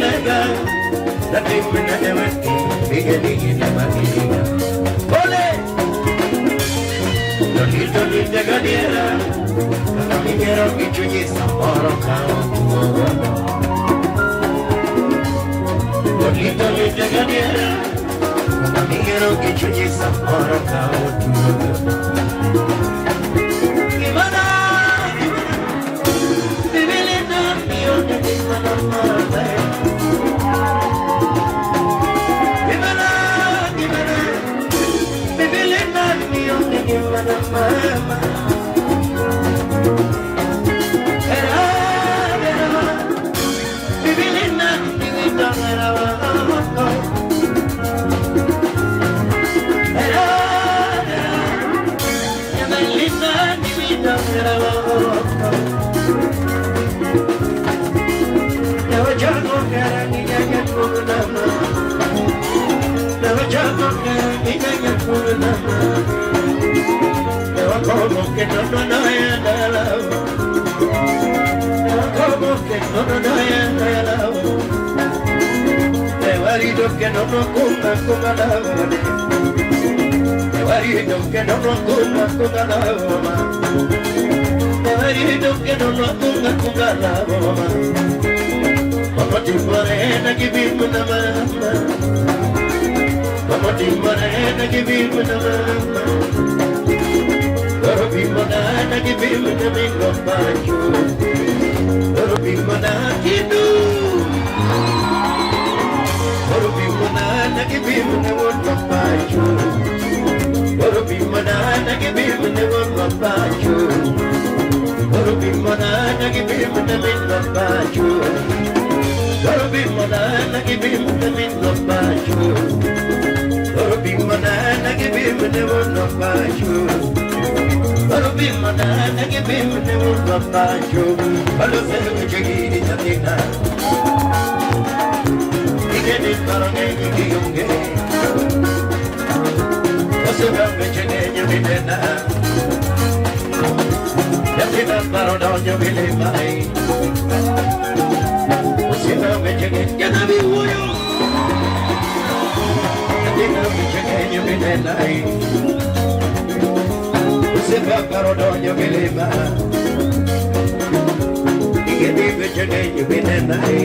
nega, la timina de vesti, bigeni de magia. Ole, lolito ni de gadiera, la minero que chuyi saporo kao. Lolito ni de gadiera, la minero que chuyi saporo kao. Como que no de marido que no nos cunda con la de marido que no nos cunda con la de marido que no nos cunda con la como tu morena que vive una mamá, como tu morena que vive una mamá. Oro bimonana que vive na minha pacho, oro bimonana que do, oro bimonana que vive na minha pacho, oro bimonana que vive na minha pacho, oro bimonana que vive na minha pacho, oro bimonana que vive na minha pacho, oro bimonana que vive na minha pacho. Oro bimonana que vive na minha pacho, oro selo que cheguei na tina, e que nem para nem que yungue, você vai me cheguei na mina, já tina para onde eu me levei, você vai me cheguei já na minha, já tina me cheguei na mina. Se va para donde me leva y que vive cheguei viene nai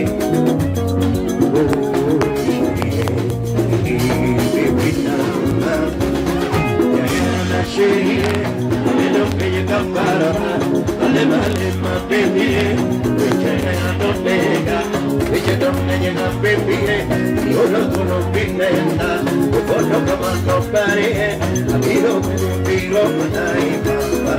la cherie lo que llega para vale más baby que no pega que no llega baby yo lo pinta por lo que más no pare a mí lo que digo ay papá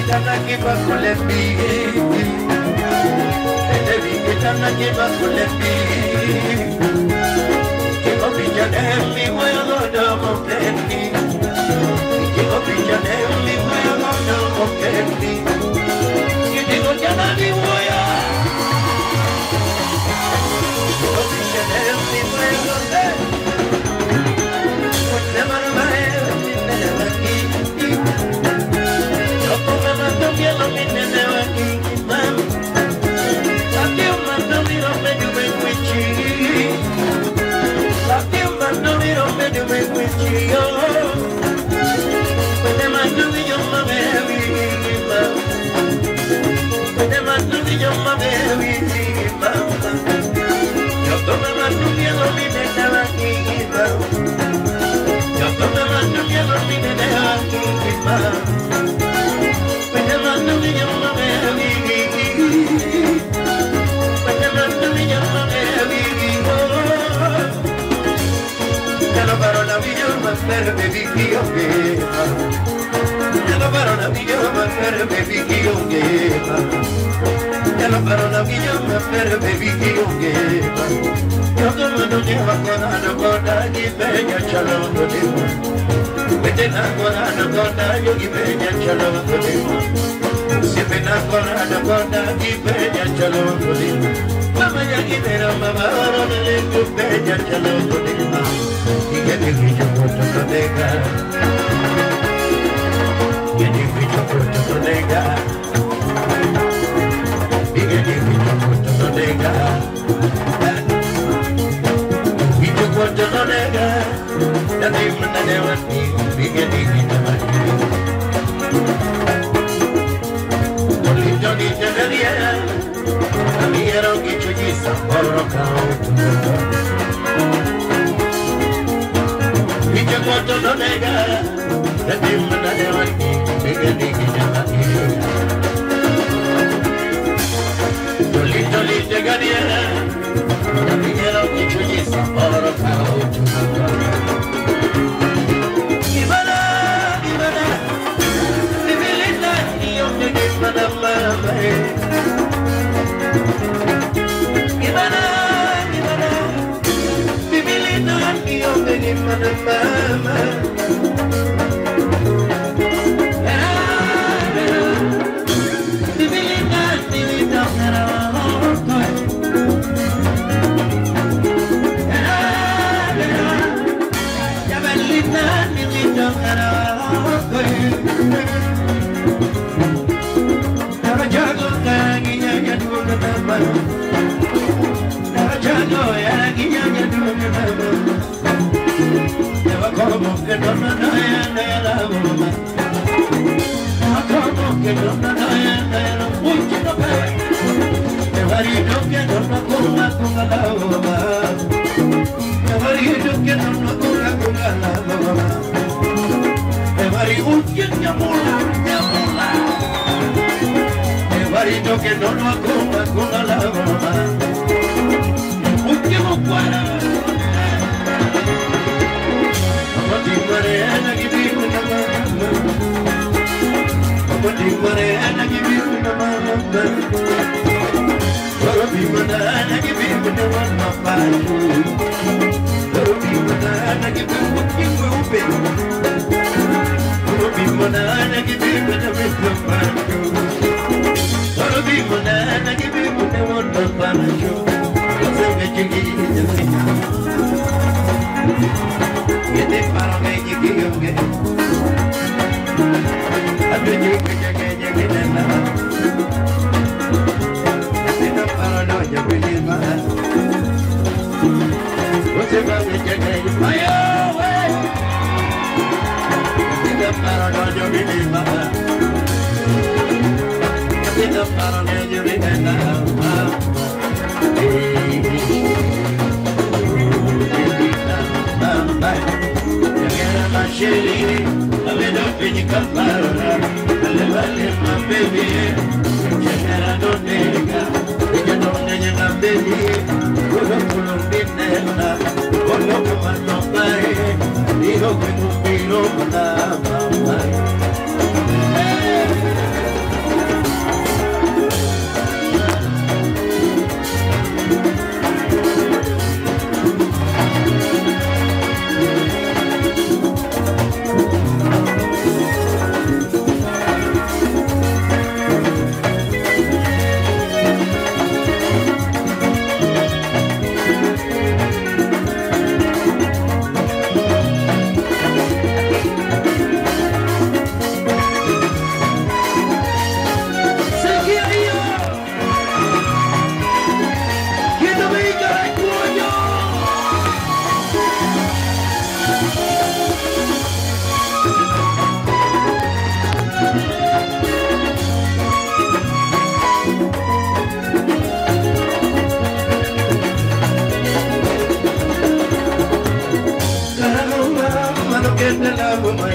tanaki bakulepi Edevi tanaki bakulepi Kiko pijanemi moyogodo mokeni Kiko pijanemi moyogodo mokeni Kiko janani moya Kiko pijanemi moyogodo Never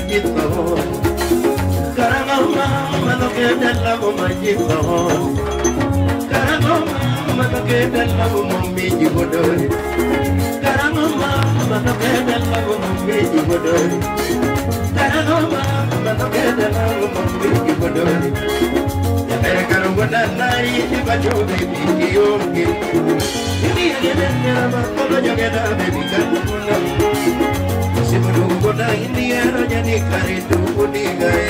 majipahon. Karangoma manoke dalago majipahon. Karangoma manoke dalago mambiji bodoi. Karangoma manoke dalago mambiji bodoi. Karangoma manoke dalago mambiji bodoi. Yamere karungona nari bajo baby kiyonge. Ini yene makolo jogeda baby karungona. Simunungona indiano jadi karitu kudigaye.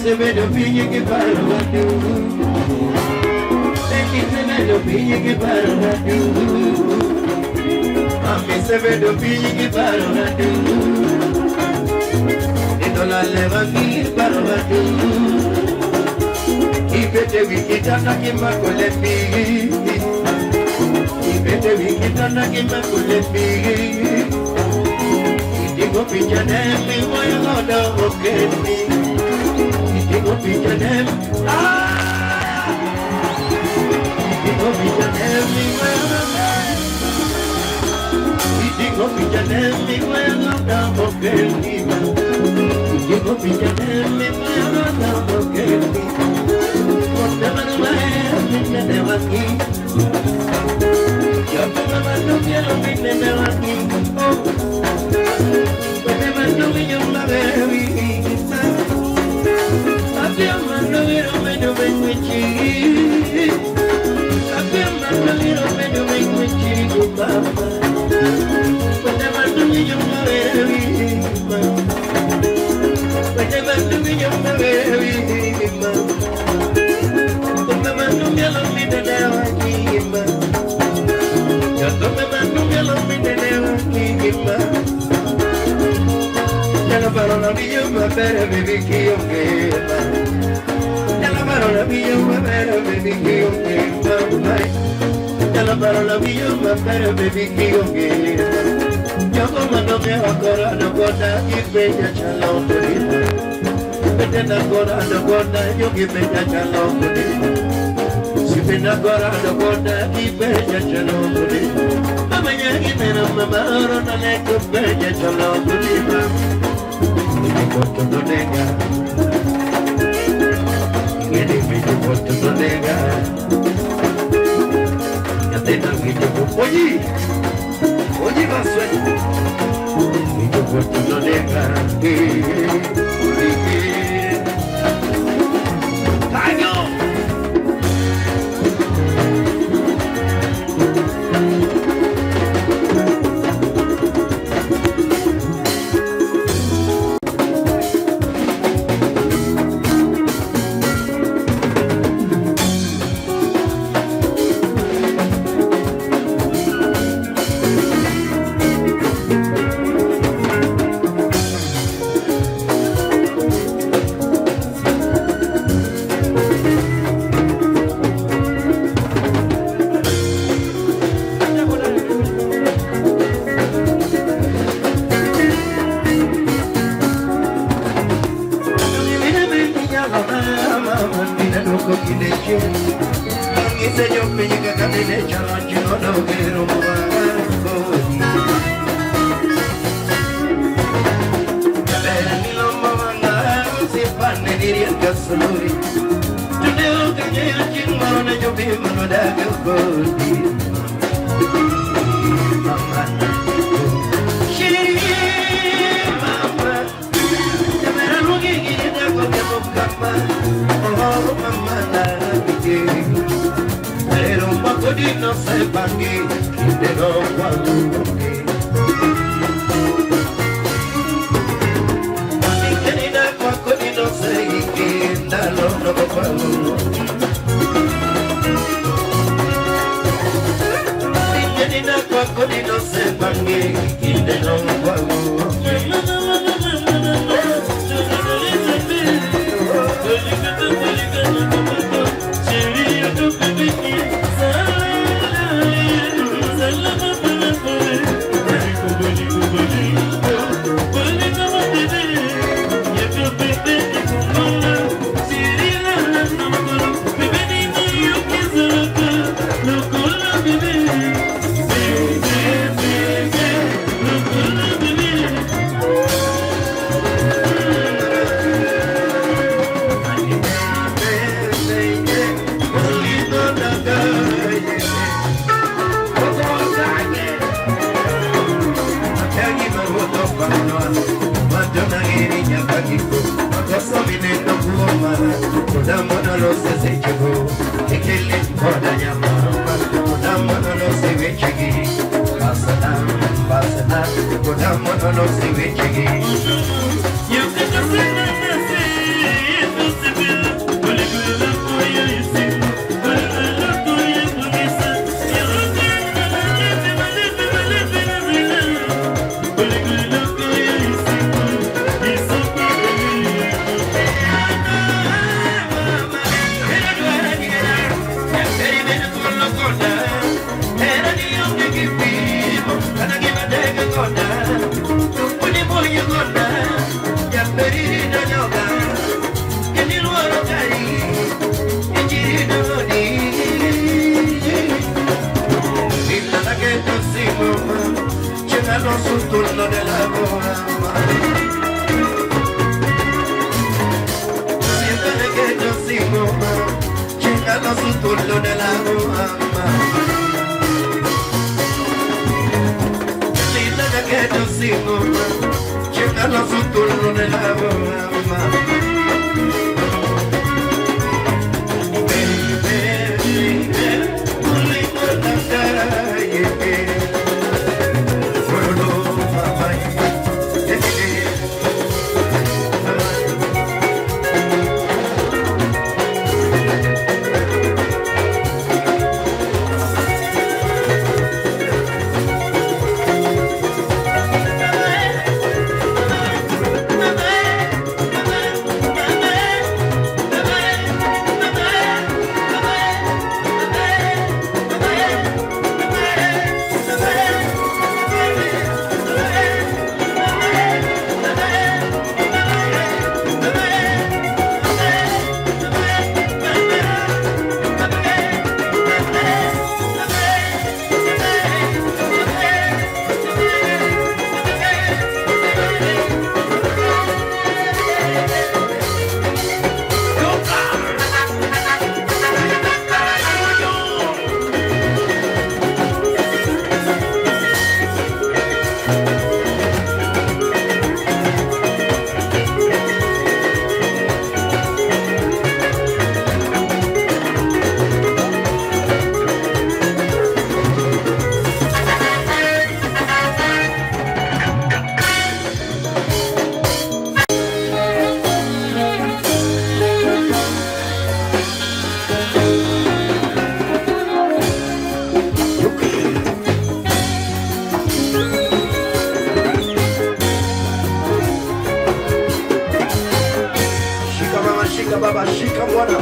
Se me lo pille que paro a tú. Se me lo pille que paro a tú. A mí se me lo pille que paro a tú. Y no la leva aquí paro a tú. Y vete vikitana que me acuerde pille. Y vete vikitana que me acuerde pille. Y digo pillané mi voy a dar que mi. Digo pillanem, digo pillanem mi buena, digo pillanem mi buena, porque el viva. Digo pillanem mi buena, porque el viva. Porque me debo aquí, yo no quiero que me debo aquí. Pues me mando mi yo una bebida. Abbiamo vero meno venci. Abbiamo vero meno venci con papà. Quando mando mi io una vera vita. Quando mando mi io una vera vita. Quando mando mi alla vita della vita. Quando mando mi alla vita della vita. La parola mia ma per baby che io chiama. La parola mia ma per baby che io chiama. La parola mia ma per baby che io chiama. Io come non mi ancora non guarda chi bella c'ha l'autorità. Vede ancora non guarda io che bella c'ha l'autorità. Si vede ancora non guarda chi bella c'ha l'autorità. Ma magna che me non mi amaro non è che bella c'ha l'autorità. Porto no nega, viene mi porto no nega, ya te dan mi oye vas a mi porto no nega, ¡Taño! No sepa que te lo cuando mi querida cuaco ni no sé que dalo no puedo mi querida cuaco ni no sepa que te lo puedo lo se chego ekele koda nyama koda mono lo se chegi basana koda mono lo se chegi you can just say su turno de la boda. Siempre que yo sigo, llegando su turno de la boda. Linda que yo sigo, llegando su turno de la boda. Baba, shika bwana.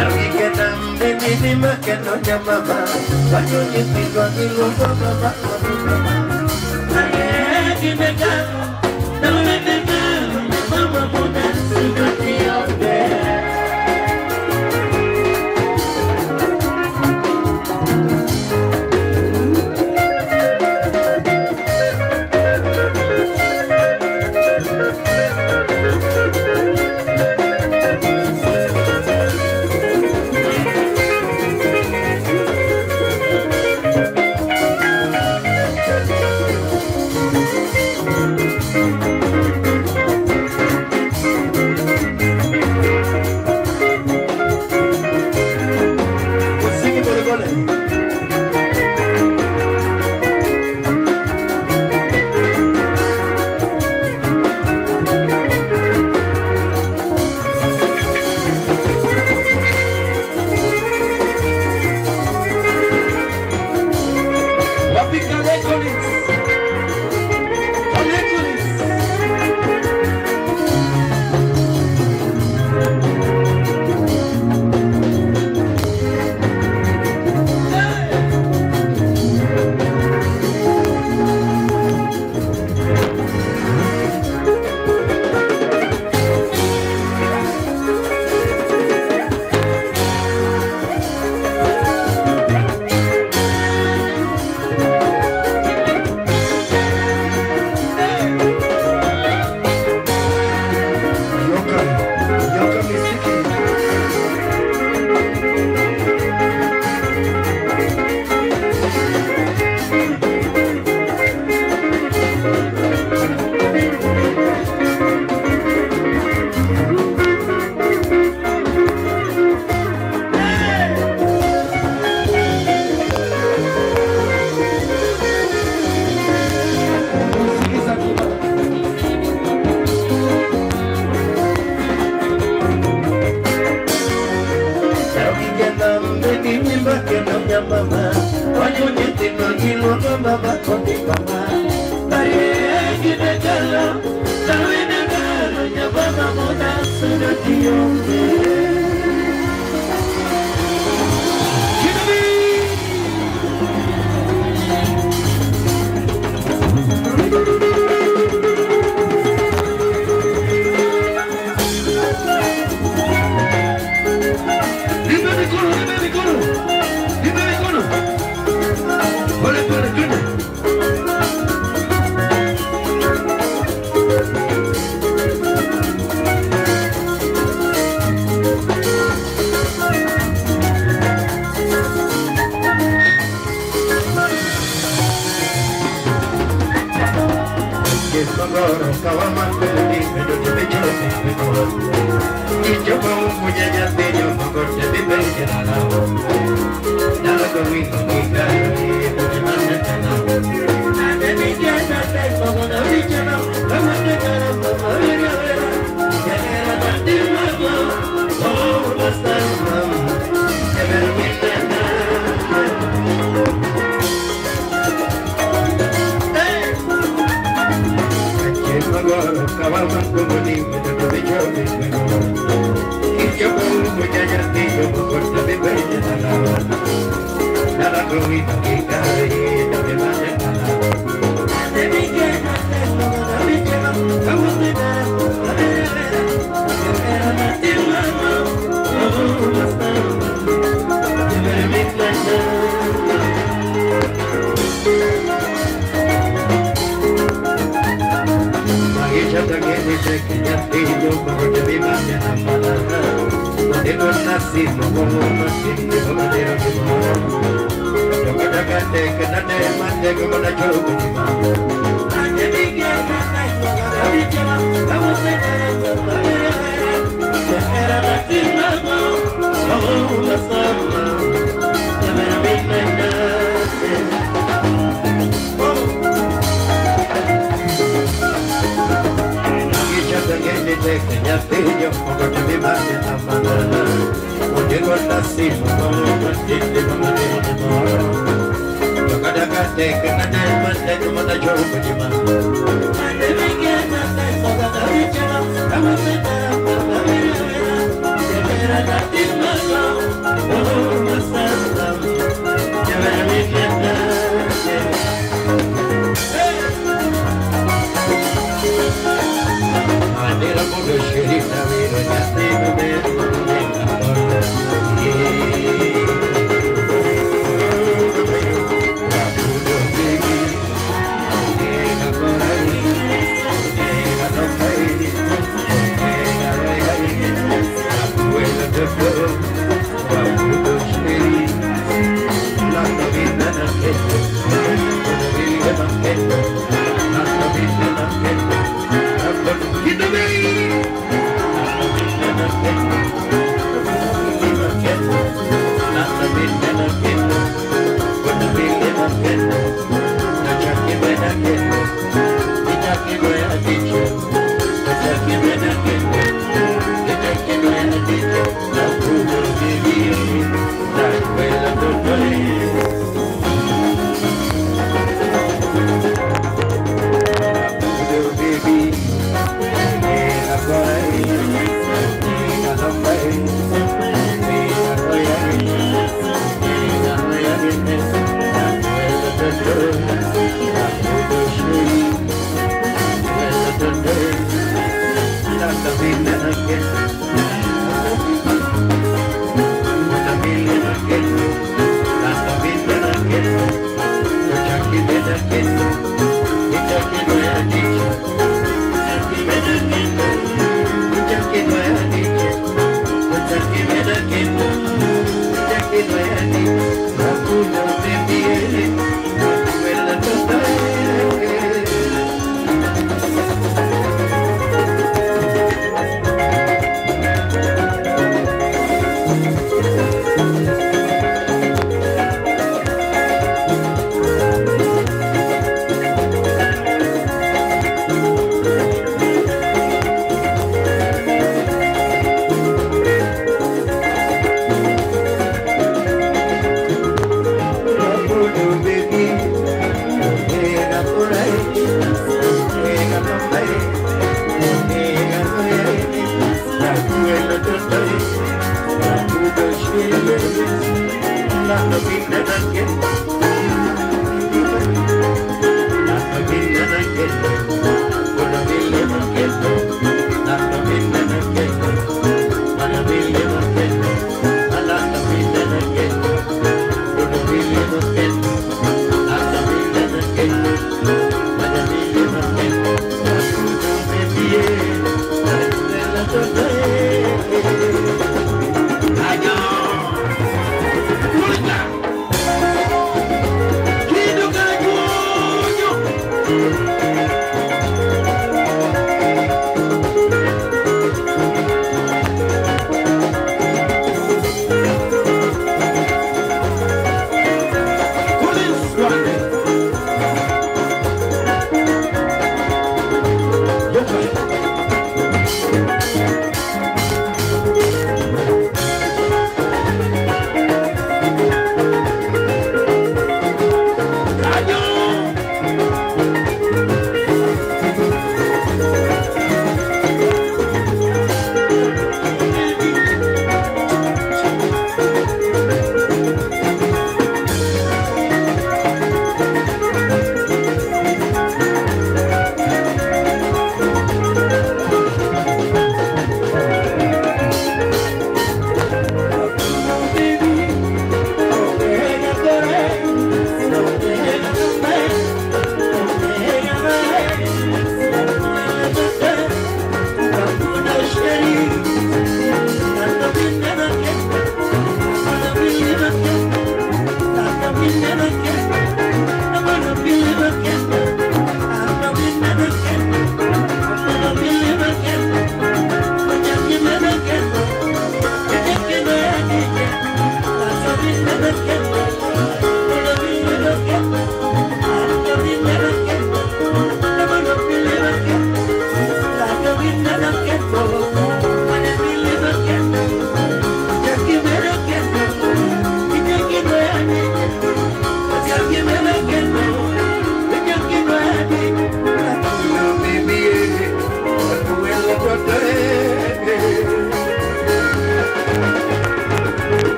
Now we get ini makan nonya mama, banyu nyiti wangi lupa mama. Saya kita kamu, dalam kamu, mama muda sudah tiada.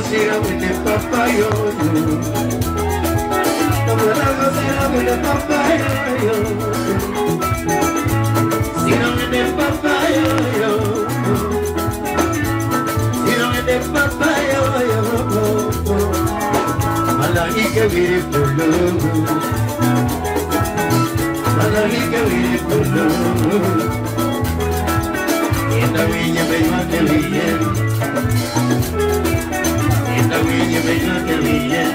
gocera with the papaya. No me la gocera with the papaya. Sino with the papaya. Sino with the papaya. Malaki que vive por lo. Malaki que vive por lo. Esta viña me iba a que bien. Esta viña me iba a que bien.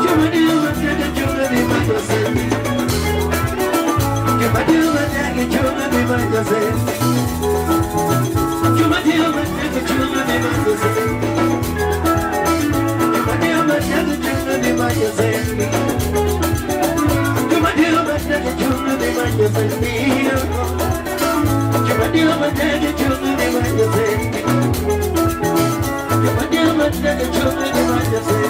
Yo me digo que yo no me voy a hacer. Que me digo que yo no me voy a hacer. Yo me digo que yo no me voy a hacer. Que me digo que yo no me voy a hacer. Que me digo que yo no me voy a hacer. Yo me digo que yo no me voy a hacer.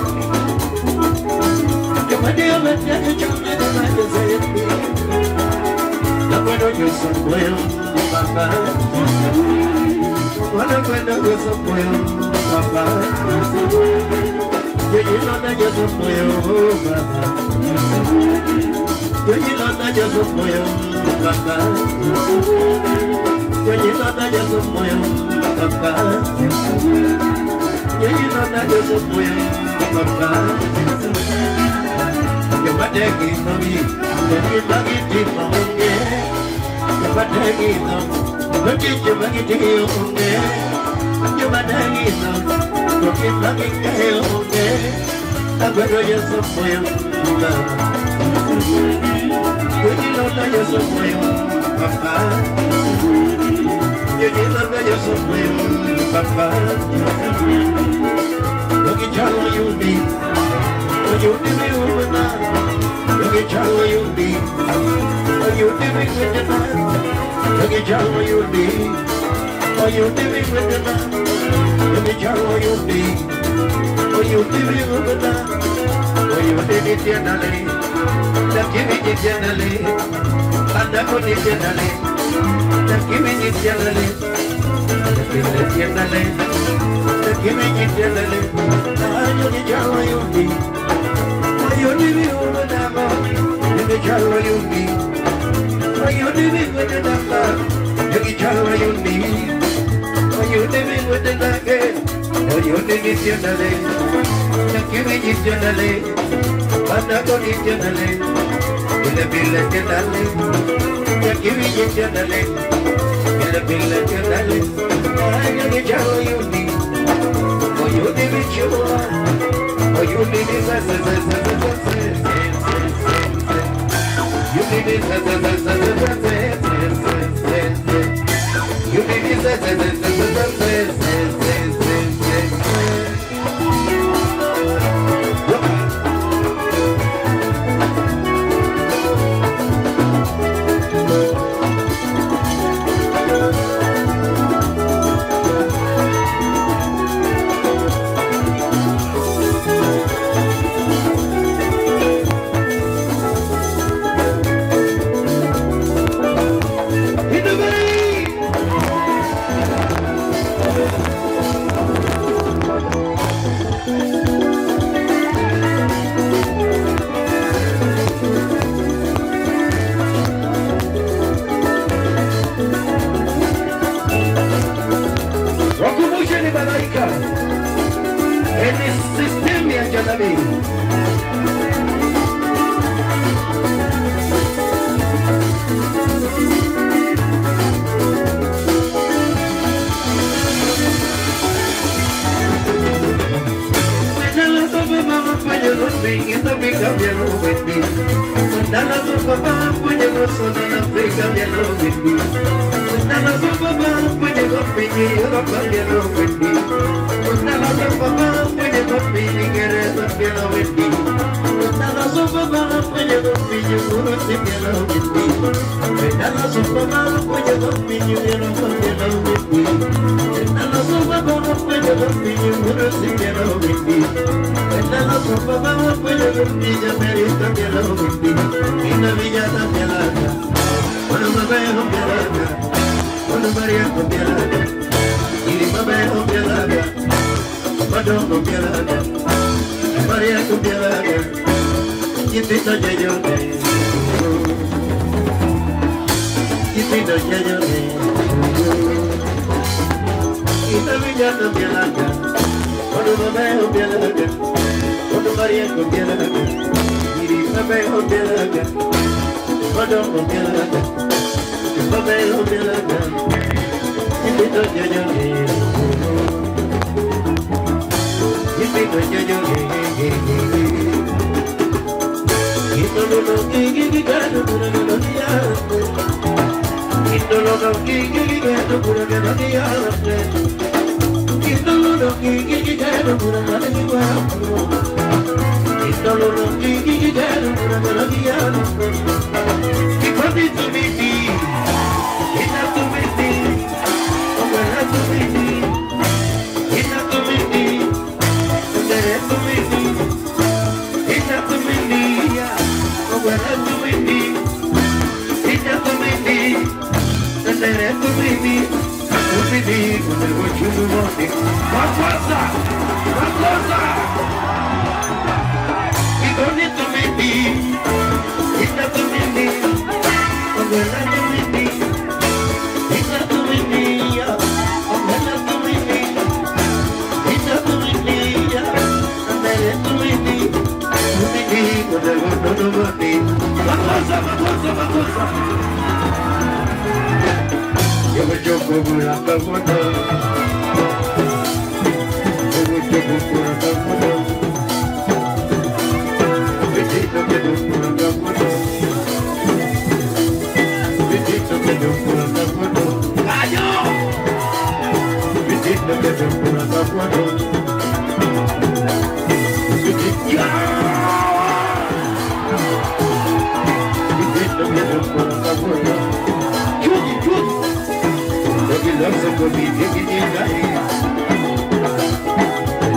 Yo me digo que yo no me voy a hacer. Yo me digo que yo no me voy a hacer. No puedo yo soy bueno, papá. No puedo yo soy bueno, papá. Yo yo soy bueno, papá. Yo soy bueno, papá. Yo soy bueno, papá. Yo soy bueno, papá. Yo me tengo que ir, yo me tengo que ir, yo me tengo que ir, yo me tengo que ir, yo me tengo que ir, yo me tengo que ir, pero yo soy bueno, papá. Yo soy bueno, papá. Yo soy bueno, papá. Lo que yo no yumi, lo yo te veo verdad. Lo que yo no yumi, lo yo te veo verdad. Lo que yo no yumi, lo yo te veo verdad. Lo que yo no yumi, lo yo te veo verdad. Lo yo te diciéndole, la que me diciéndole, anda con diciéndole, la que me diciéndole, la que me diciéndole, la que me diciéndole, ay yo ni chavo yo ni, ay yo ni vivo en amor, yo ni chavo yo ni, ay yo ni vivo en amor, yo ni chavo yo ni, ay yo ni vivo en amor, ay yo ni diciéndole, la que me diciéndole, anda con diciéndole. Pile pile que dale, y aquí viene que dale, pile que dale, ay yo ni chavo yo ni, o yo ni mi chua, o yo ni mi María con piedad, y mi mamá con piedad. Ito yo Ito yo Ito villano bielaga Cuando me veo bielaga Cuando mariego bielaga Iri me veo bielaga Cuando me bielaga Me veo bielaga Ito yo Ito yo Ito lo gigi gado pura que no diarte Ito lo gigi gado pura que no diarte Ito lo gigi gado pura que no diarte Ito lo gigi gado pura que no diarte Y cuando tu miti Ina tu miti Ojalá tu miti Ina tu miti Donde tu miti Ina tu miti When I do with me, it's not to make me, and then I do with me, when I want you to want it. What was that? You don't need to make me, it's not to make me, when I do with me, it's not to make me, when I do with me, it's not to make me, and then I do with me. Yo me choco con la caguata. Yo me choco con la caguata. Besito que no con la caguata. Besito que no con la caguata. ¡Gallo! Besito que no con la caguata. Por mi llega,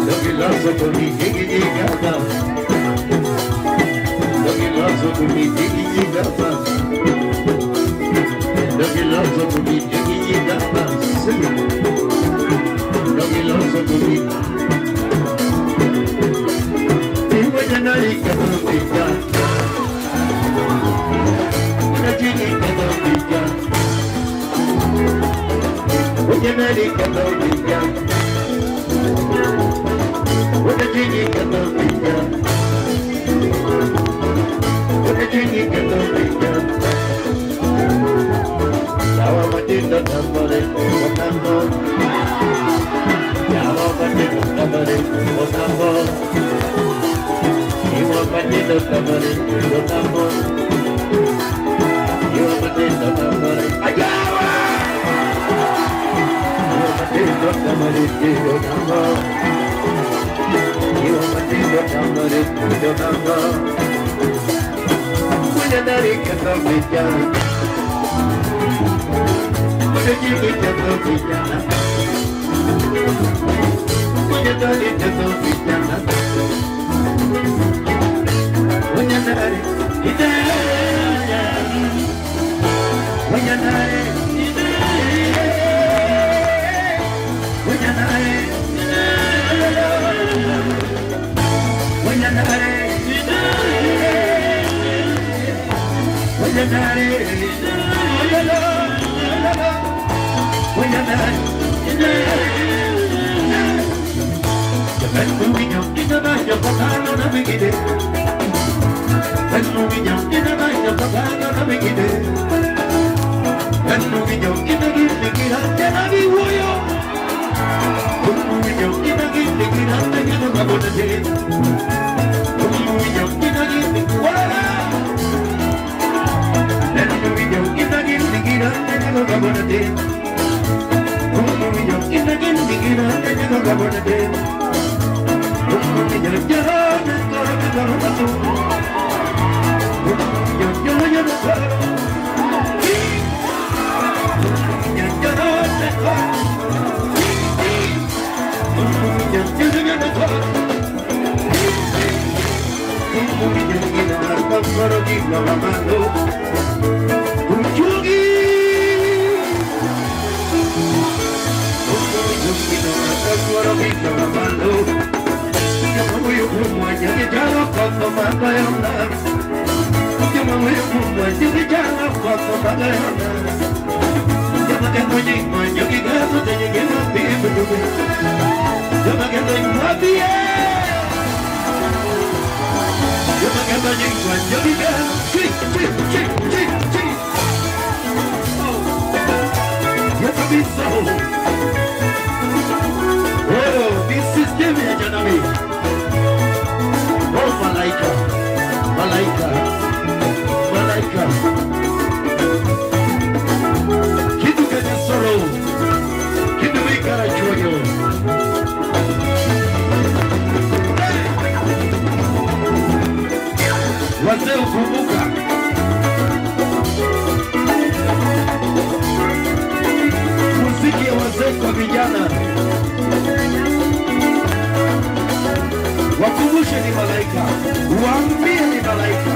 lo que lazo por mi llega, lo que lazo por mi llega, lo que lazo por mi llega, lo que lazo por mi y voy a nadie que no pica, una chiquita no pica. Oye, América no brilla, una chiquita no brilla, una chiquita no brilla. Ya va batiendo tambores, botando, ya va batiendo tambores, botando, y va batiendo tambores, botando, y va batiendo tambores, allá va. Yo me voy a como allá, ya no cuando más voy a andar. Oh, this is Jimmy Janami. Oh, Malaika, Malaika, Malaika. Kitu kwenye sorrow, kitu wikara choyo. Wazee ukumbuka. Muziki ya wazee kwa vijana. Wakumbushe ni malaika, waambie ni malaika.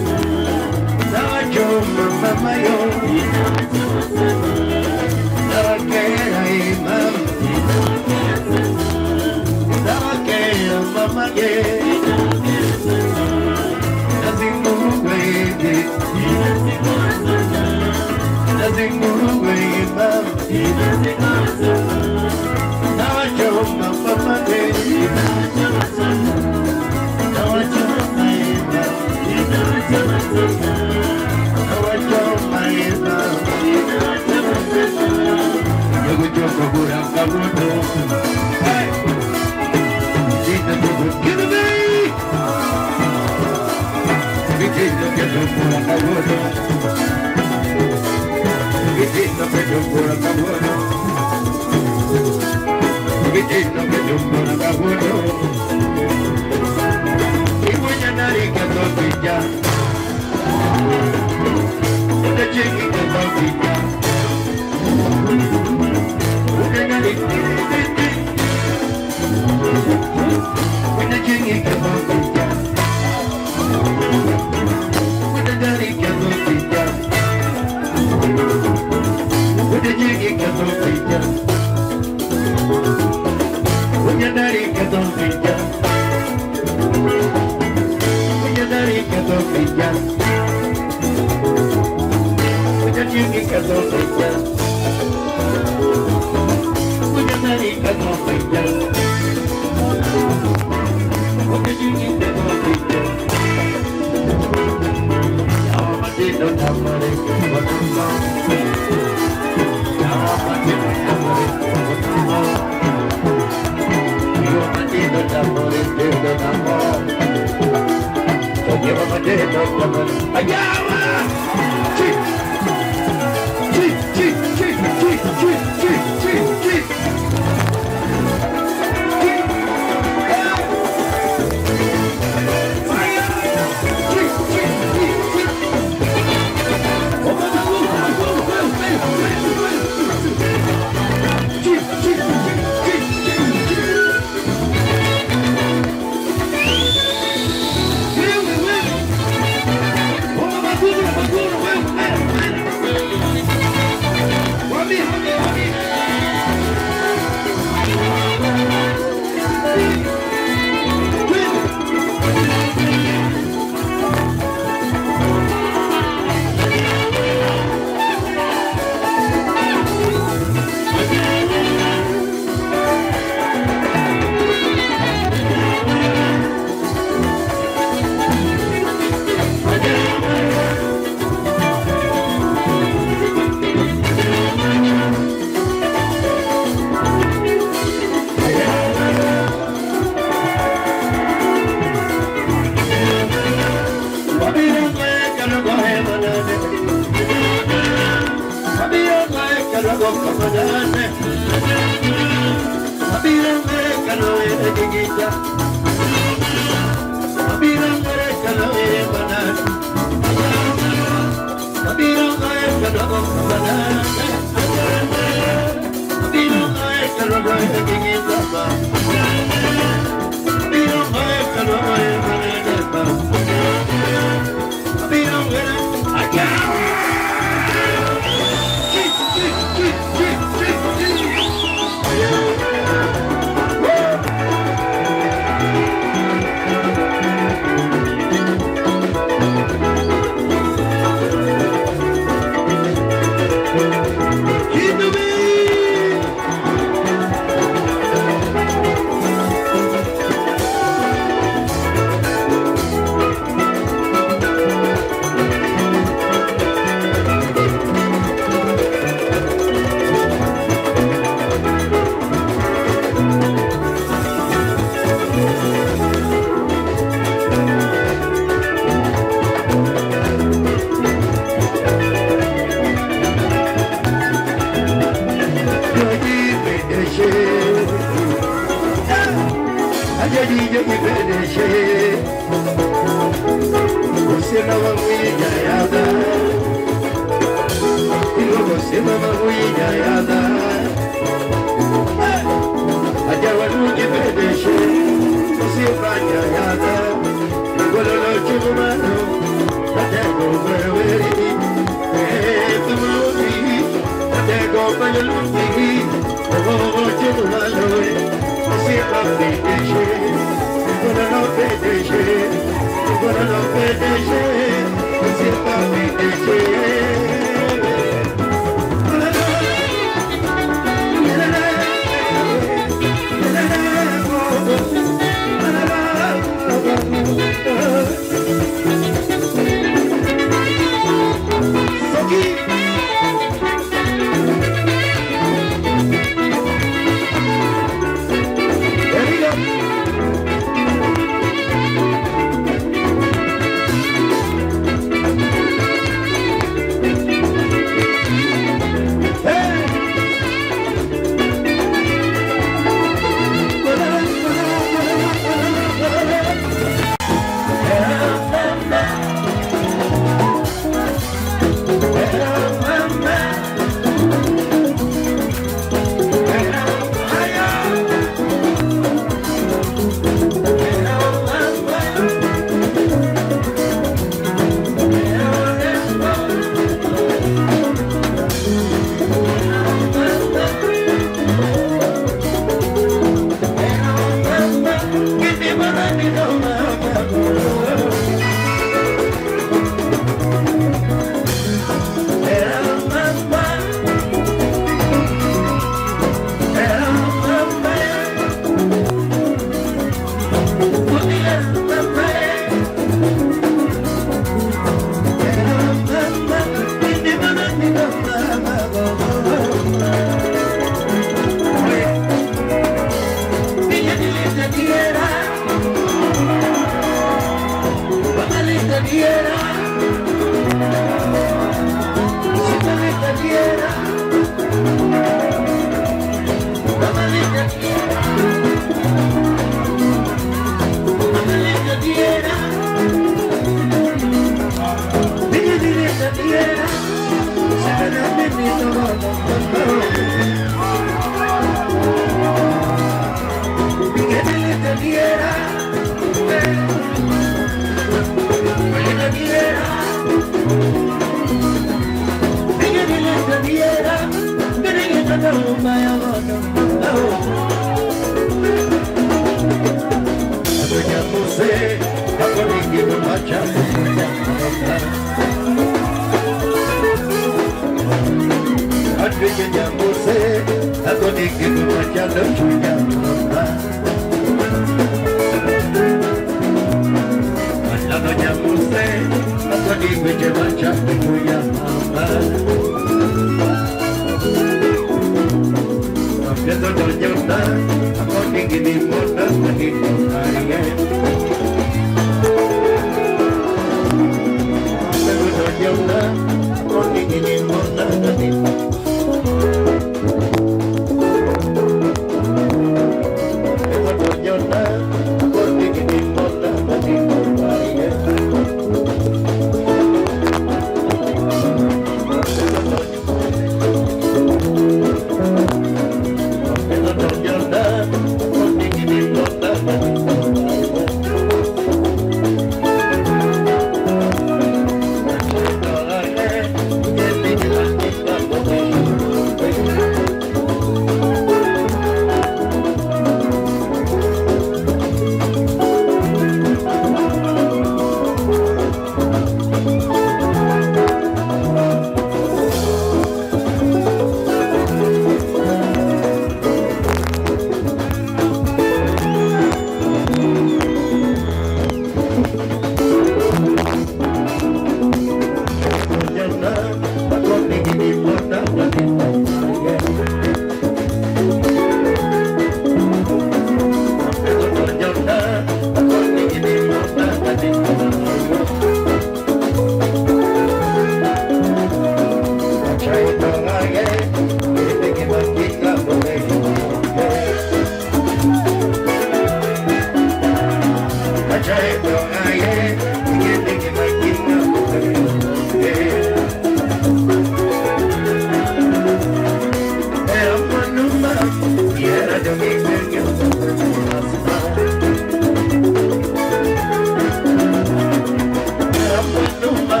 Monuma,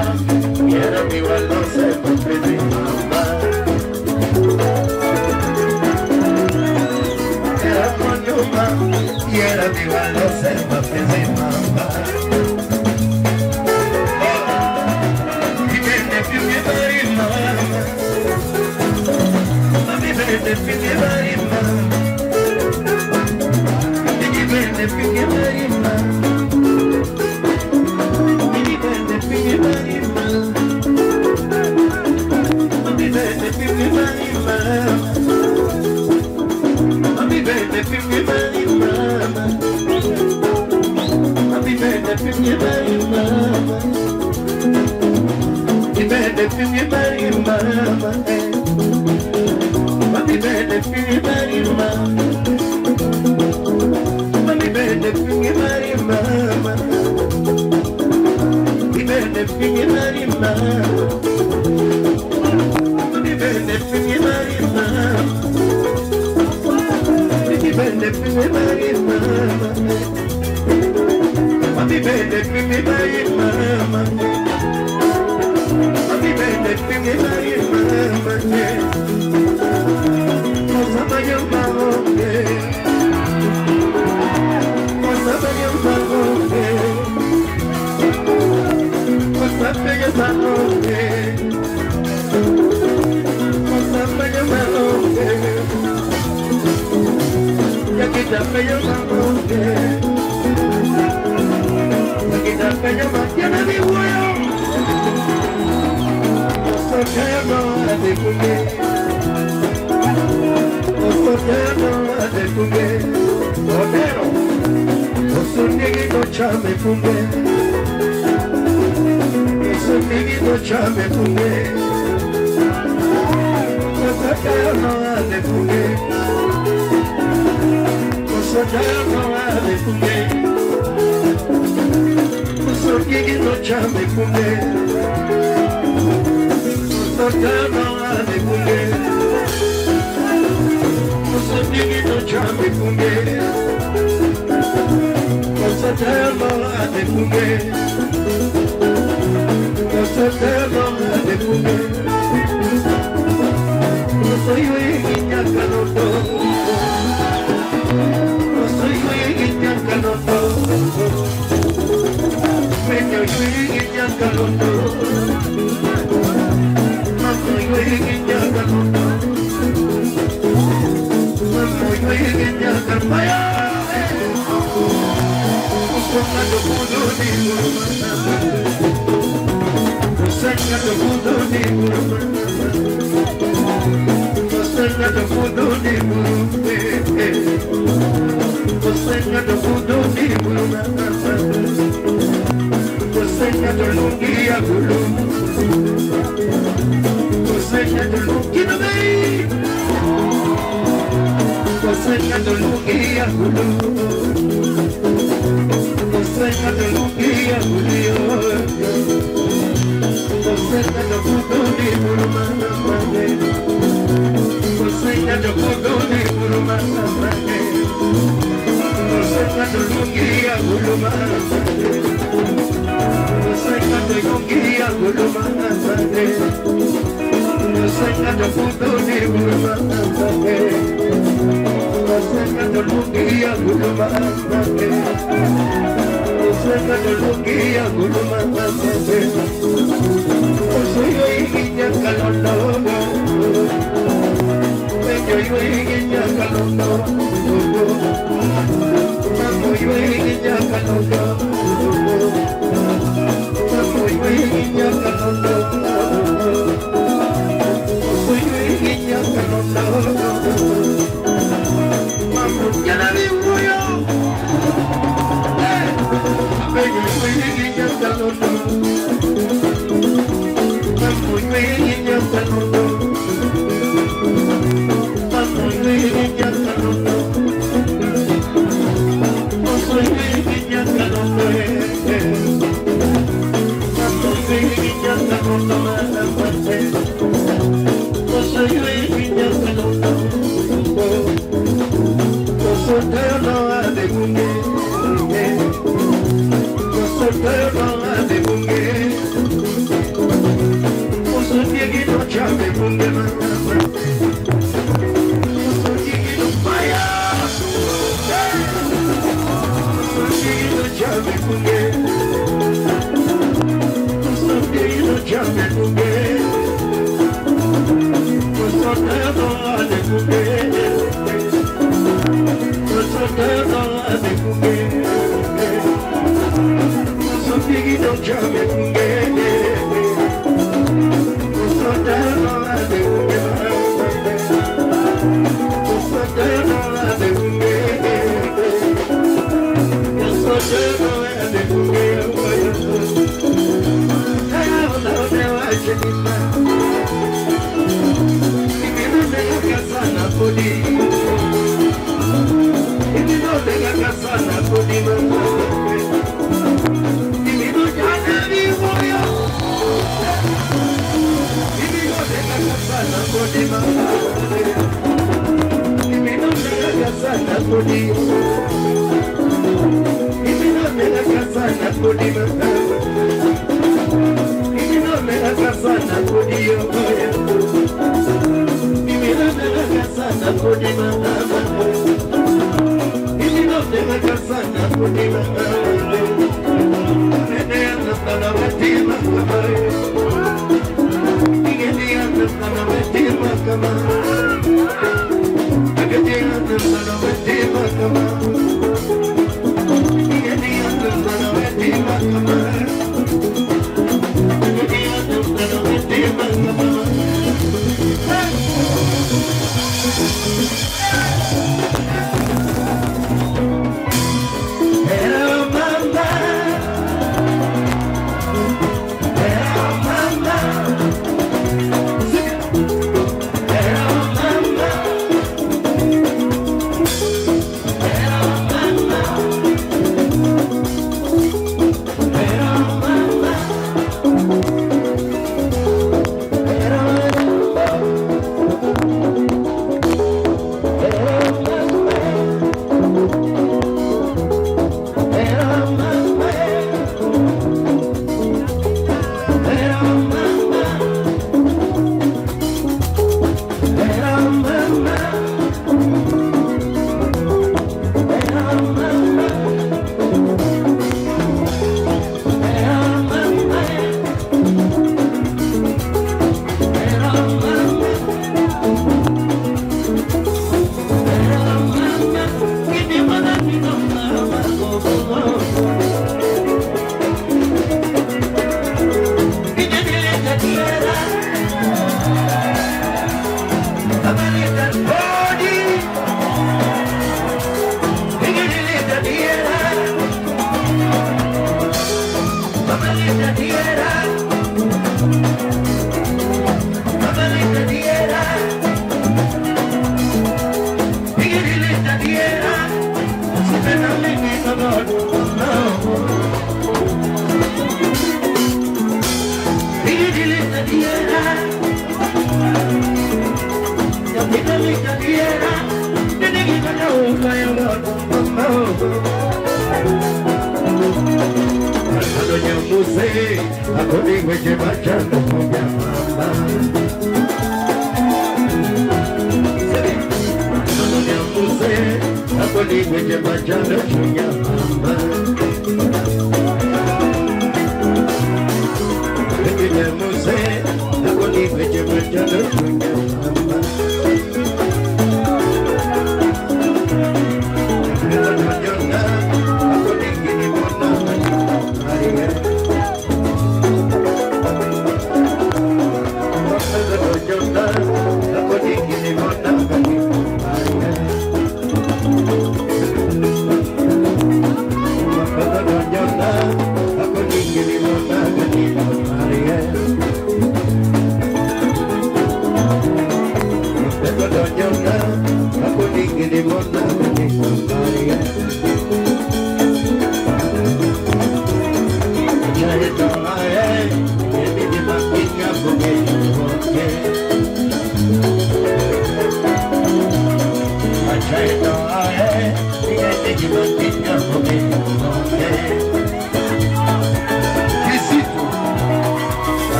quiera mi valor se compete mamá. Quiera Monuma, quiera mi valor se compete mamá. Y viene più che vai mamma, ma mi viene più che vai mamma. Mi viene più che vai mamma.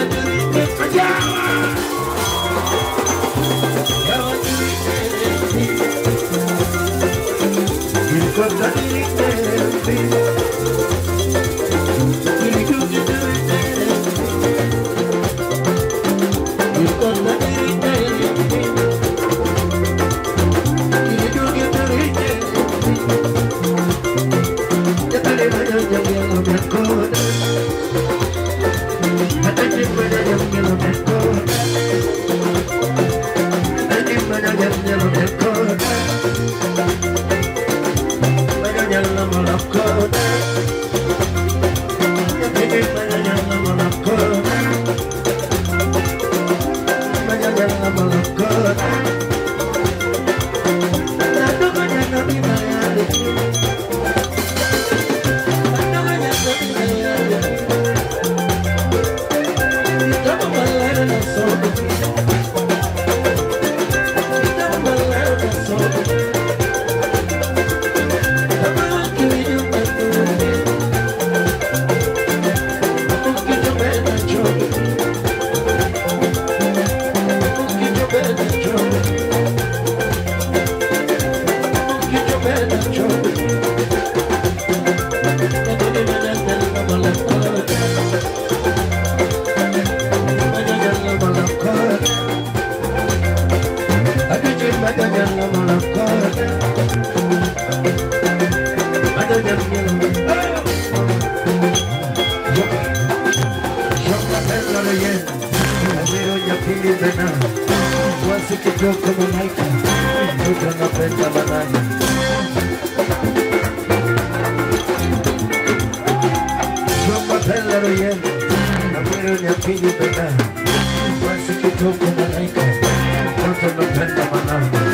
Thank you. napenda banana. Chomba pela royendo, na mwero ni apili banana. Basi kitoko na laika, mtoto napenda banana.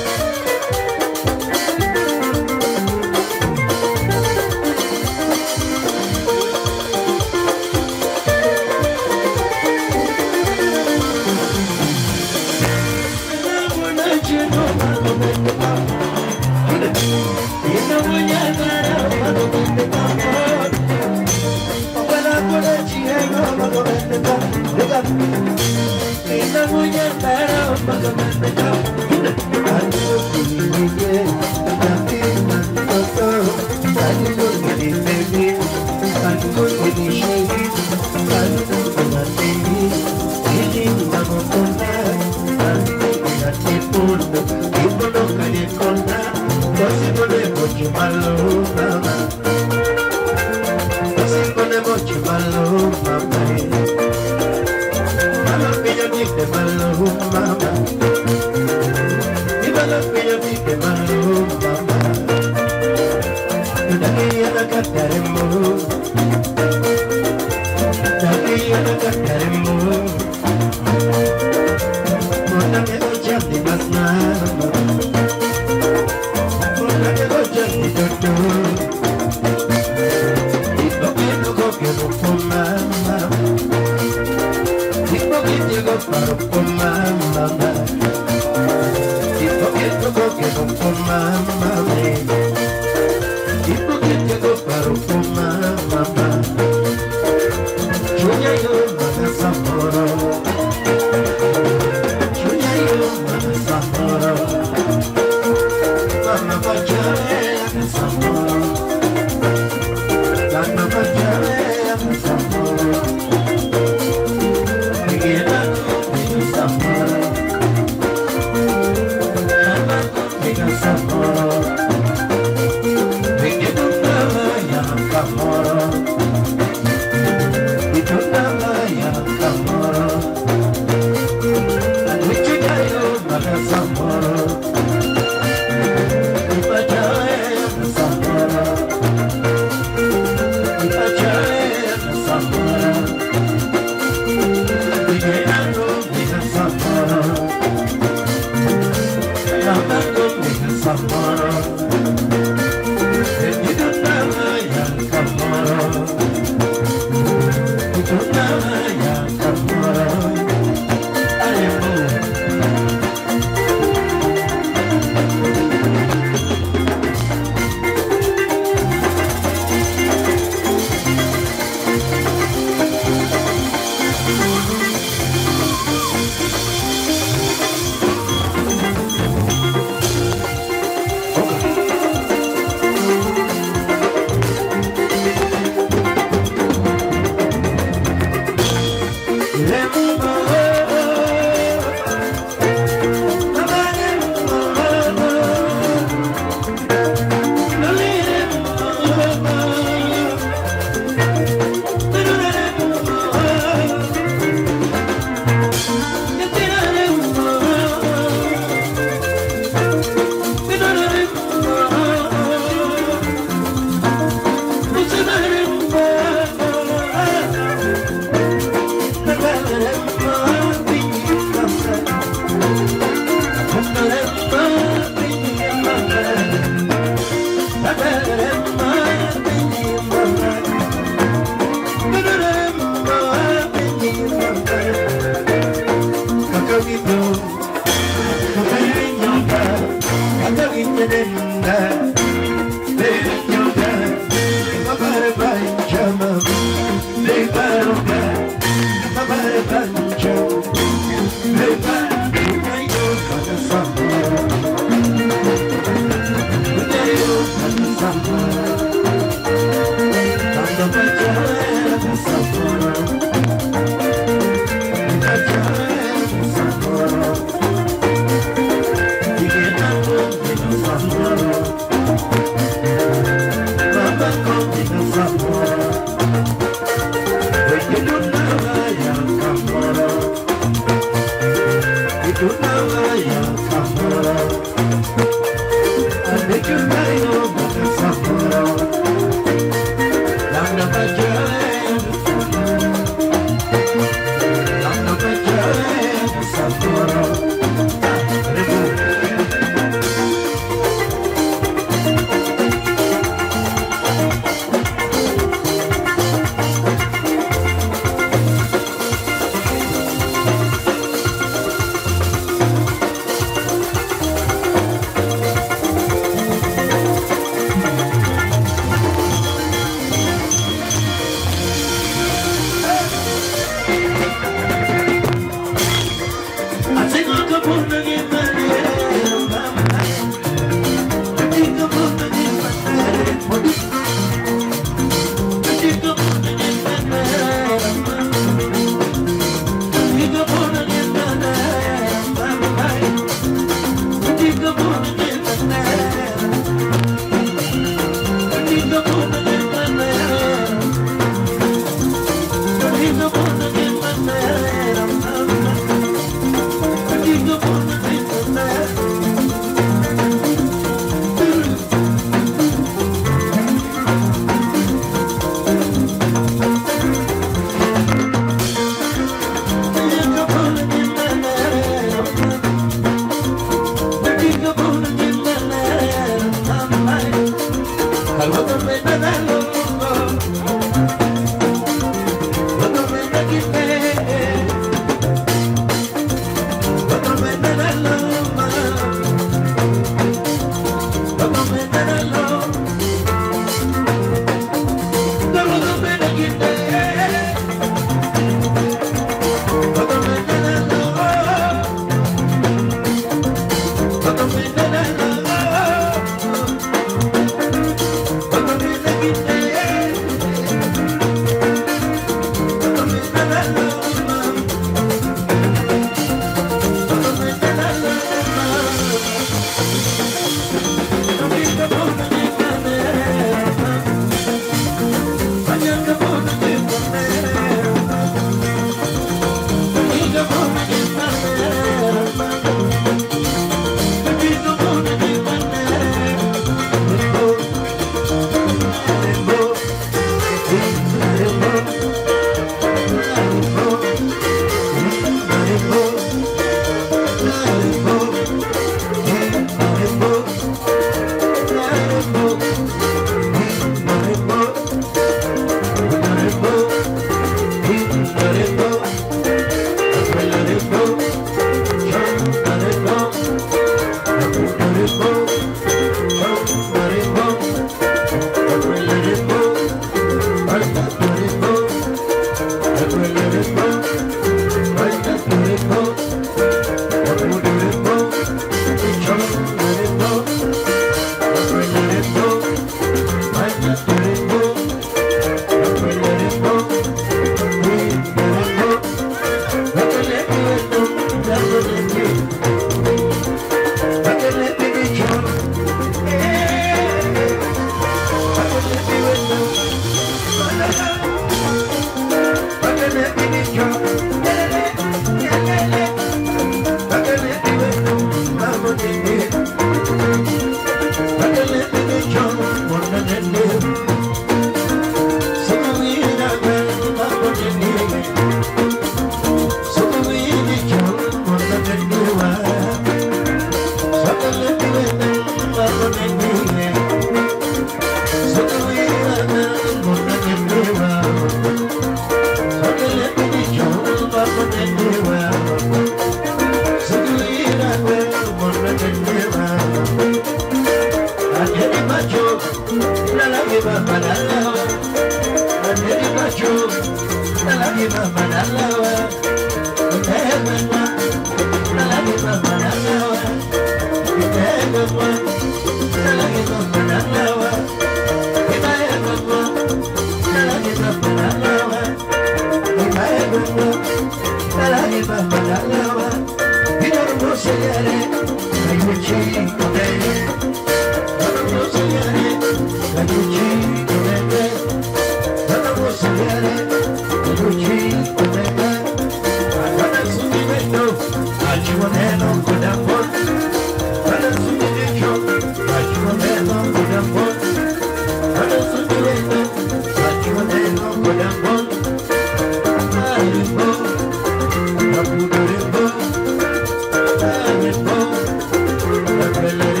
Well,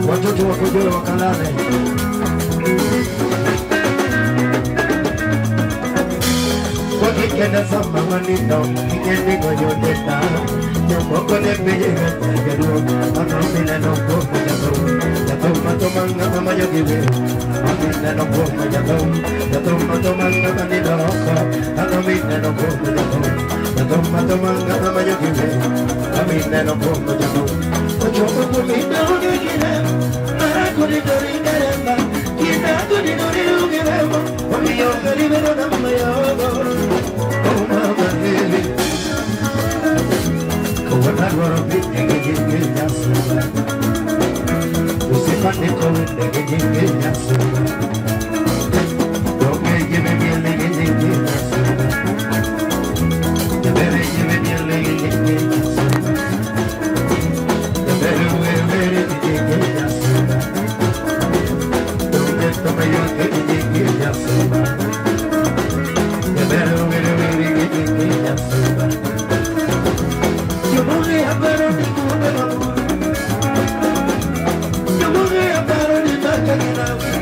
Watoto wa Kojolo wakalale. Wakikenda sama manino, kikendi ngoyoteta. Nyomoko nepeye ngajaro, akamina noko majako. Yatoma tomanga mamayo gibe, akamina noko majako. Yatoma tomanga manino hoko, akamina noko majako. Yatoma tomanga mamayo gibe, akamina noko majako. Ochoko kumina unigire, marakuri dori garemba. Kina dori dori ugiremo, omiyo kalibero namayo. Oh mama lili, kowana gorobi nege yasuba. Usipande kowe nege yasuba. Doge yeme miele nege yasuba. Yebere yeme miele nege yasuba. Yebere wewe nege yasuba. Doge tome yoke nege yasuba. Yebere wewe nege yasuba. Yo monge abaro ni kuwe mamu. Yo monge abaro ni makaginawi.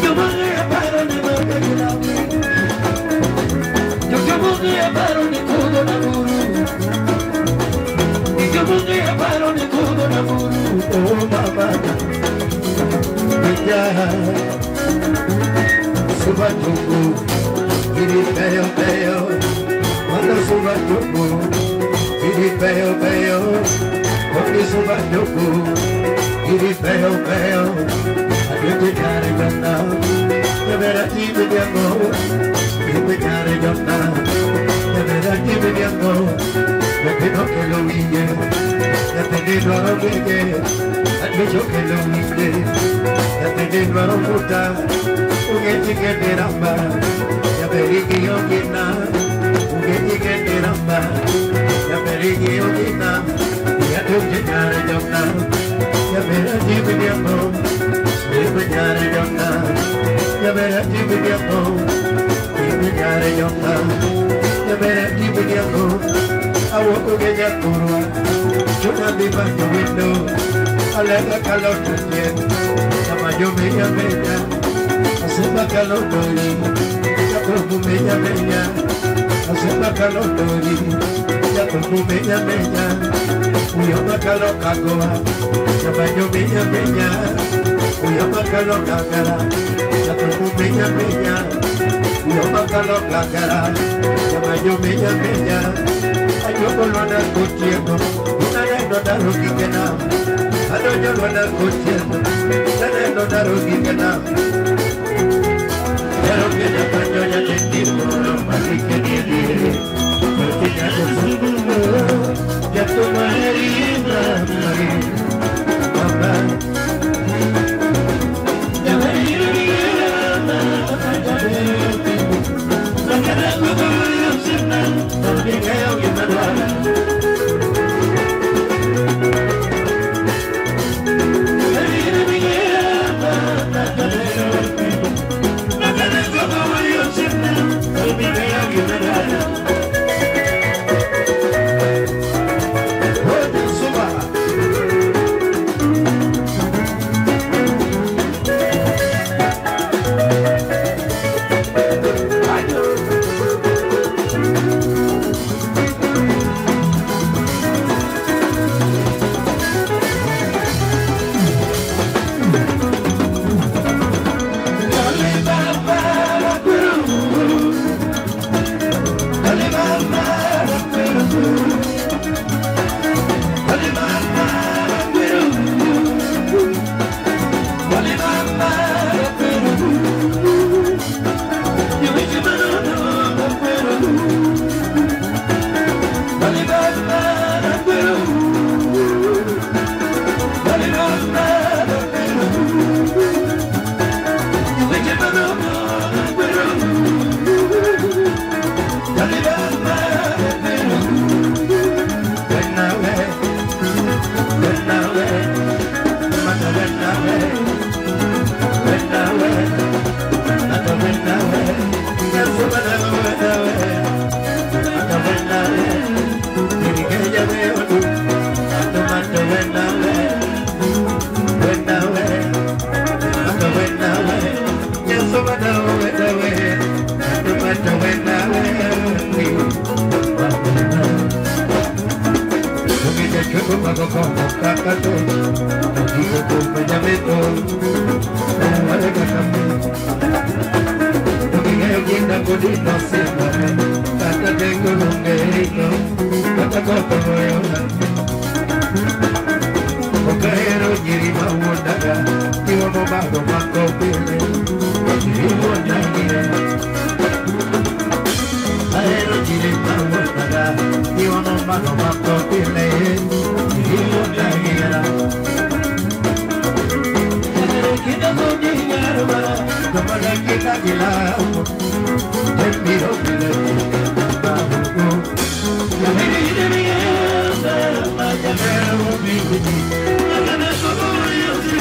Yo monge abaro ni makaginawi. Yo monge abaro ni kudo na muru. Yo monge abaro ni kudo na muru. Oh mama, yeah. Suba tuku, iri peo peo. Manda suba tuku, iri peo peo. Manda suba tuku, iri peo peo. Aduh cari jana, nebera tiba diambo. Tiba cari jana, nebera tiba diambo. Nebera kelo inge, nebera dua inge. Aduh kelo inge, nebera dua muda. Ugeti kete ramba, nebera kiyo kina. Ugeti kete ramba, nebera kiyo kina. Aduh cari jana, nebera tiba diambo. Tiba cari jana, nebera tiba diambo. Tiba cari jana, nebera tiba diambo. Awak ugeja kurwa, cuma di bawah window. Alega kalau tujen, sama jo meja meja. Asema kalau dori, jatuh meja meja. Asema kalau dori, jatuh meja meja. Uyama kalau kagoa, sama jo meja meja. Uyama kalau kagara, jatuh meja meja. Uyama kalau kagara, sama jo meja meja. Ayo kolona kuciendo, una no daro kikena. Ayo kolona kuciendo, una no daro kikena. Pero que ya cuando ya te digo, no más que ni diré. Porque ya no soy ya tu marina, mamá. Ya me iré a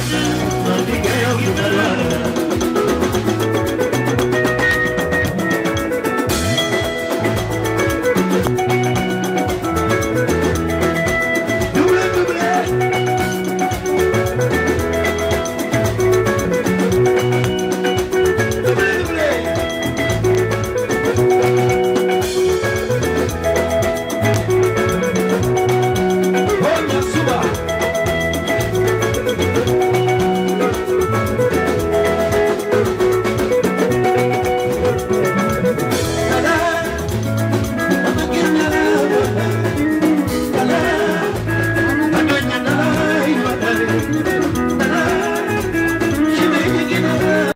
Thank you.